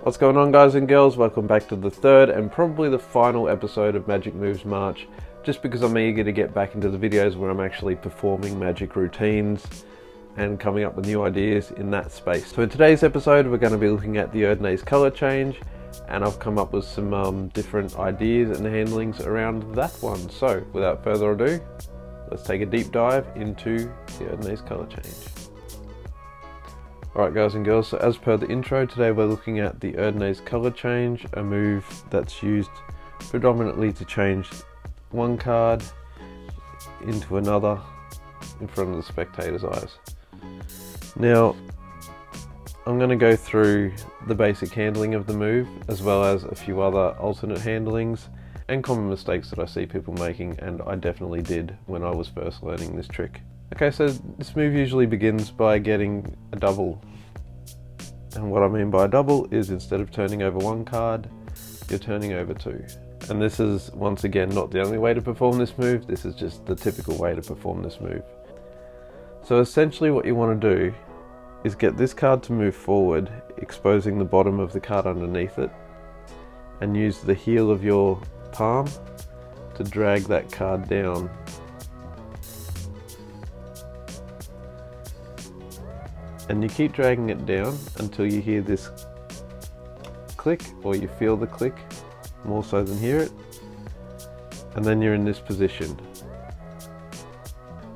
What's going on, guys and girls? Welcome back to the third and probably the final episode of Magic Moves March, just because I'm eager to get back into the videos where I'm actually performing magic routines and coming up with new ideas in that space. So in today's episode we're going to be looking at the Erdnase color change, and I've come up with some different ideas and handlings around that one. So without further ado, let's take a deep dive into the Erdnase color change. Alright guys and girls, so as per the intro, today we're looking at the Erdnase color change, a move that's used predominantly to change one card into another in front of the spectator's eyes. Now, I'm going to go through the basic handling of the move, as well as a few other alternate handlings and common mistakes that I see people making, and I definitely did when I was first learning this trick. Okay, so this move usually begins by getting a double. And what I mean by a double is, instead of turning over one card, you're turning over two. And this is, once again, not the only way to perform this move. This is just the typical way to perform this move. So essentially what you want to do is get this card to move forward, exposing the bottom of the card underneath it, and use the heel of your palm to drag that card down. And you keep dragging it down until you hear this click, or you feel the click more so than hear it, and then you're in this position.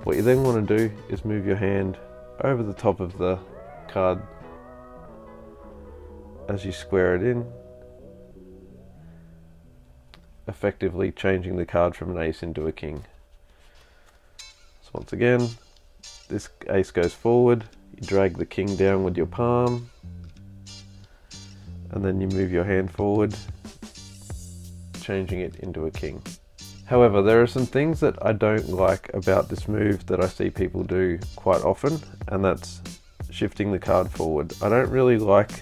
What you then want to do is move your hand over the top of the card as you square it in, effectively changing the card from an ace into a king. So once again, this ace goes forward, you drag the king down with your palm, and then you move your hand forward, changing it into a king. However, there are some things that I don't like about this move that I see people do quite often, and that's shifting the card forward. I don't really like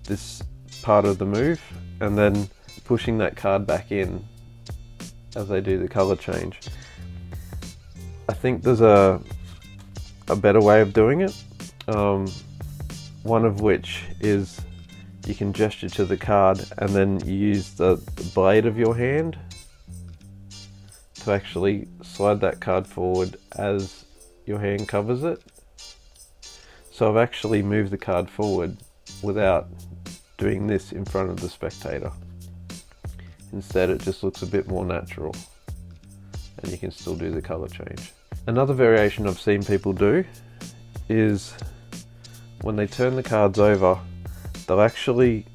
this part of the move, and then pushing that card back in as they do the color change. I think there's a better way of doing it, one of which is you can gesture to the card and then you use the blade of your hand to actually slide that card forward as your hand covers it. So I've actually moved the card forward without doing this in front of the spectator. Instead, it just looks a bit more natural, and you can still do the color change. Another variation I've seen people do is when they turn the cards over, they'll actually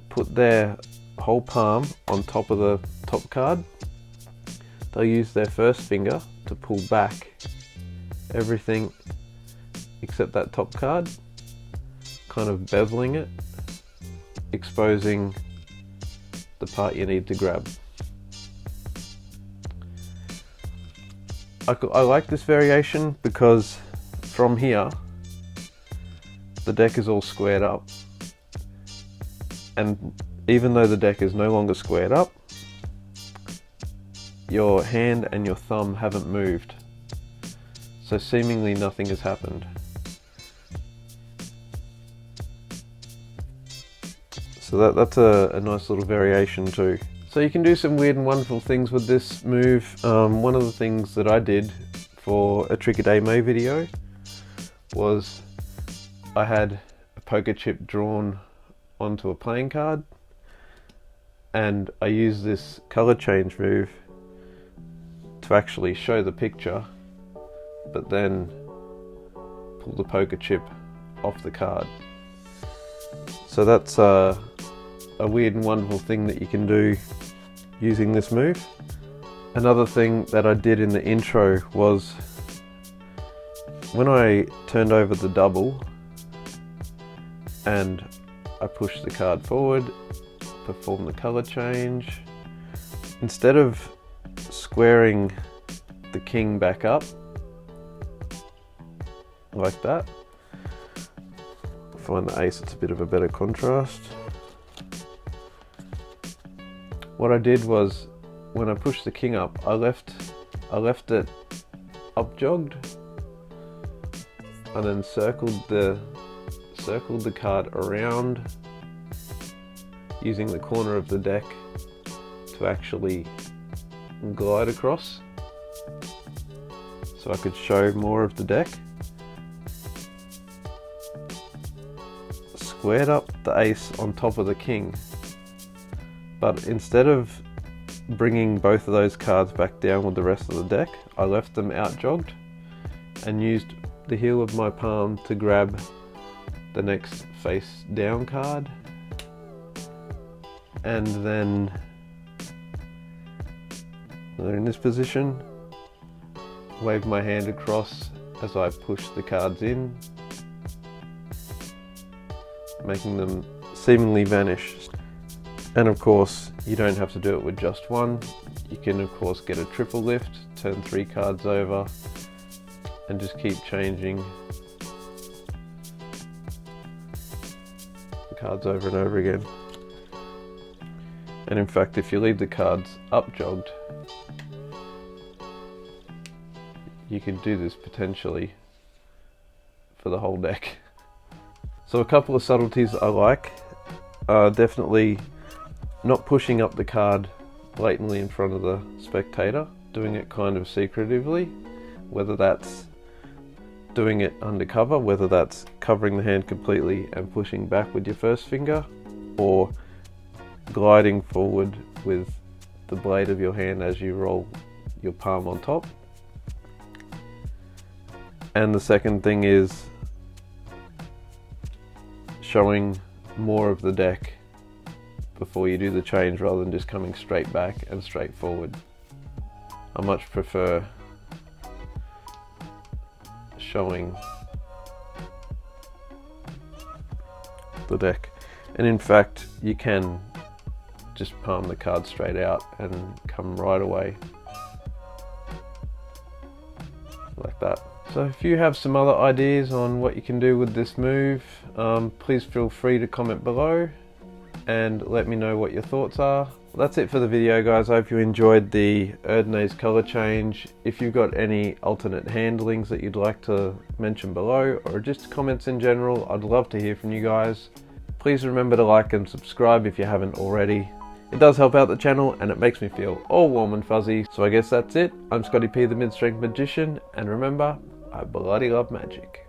put their whole palm on top of the top card. They'll use their first finger to pull back everything except that top card, kind of beveling it, exposing the part you need to grab. I like this variation because from here the deck is all squared up, and even though the deck is no longer squared up, your hand and your thumb haven't moved, so seemingly nothing has happened. So that's a nice little variation too. So you can do some weird and wonderful things with this move. One of the things that I did for a Trick a Day May video was I had a poker chip drawn onto a playing card, and I used this color change move to actually show the picture, but then pull the poker chip off the card. So that's a weird and wonderful thing that you can do using this move. Another thing that I did in the intro was when I turned over the double and I pushed the card forward, performed the color change, instead of squaring the king back up like that, I find the ace, it's a bit of a better contrast. What I did was, when I pushed the king up, I left it up jogged, and then circled the circled the card around using the corner of the deck to actually glide across so I could show more of the deck. Squared up the ace on top of the king, but instead of bringing both of those cards back down with the rest of the deck, I left them out jogged and used the heel of my palm to grab the next face down card, and then they're in this position, wave my hand across as I push the cards in, making them seemingly vanish. And of course, you don't have to do it with just one. You can of course get a triple lift, turn 3 cards over, and just keep changing the cards over and over again. And in fact, if you leave the cards up jogged, you could do this potentially for the whole deck. So a couple of subtleties I like are definitely not pushing up the card blatantly in front of the spectator, doing it kind of secretively, whether that's doing it undercover, whether that's covering the hand completely and pushing back with your first finger, or gliding forward with the blade of your hand as you roll your palm on top. And the second thing is showing more of the deck before you do the change rather than just coming straight back and straight forward. I much prefer showing the deck, and in fact you can just palm the card straight out and come right away like that. So if you have some other ideas on what you can do with this move, please feel free to comment below and let me know what your thoughts are. That's it for the video, guys. I hope you enjoyed the Erdnase color change. If you've got any alternate handlings that you'd like to mention below, or just comments in general, I'd love to hear from you guys. Please remember to like and subscribe if you haven't already. It does help out the channel and it makes me feel all warm and fuzzy. So I guess that's it. I'm Scotty P, the Mid-Strength Magician, and remember, I bloody love magic.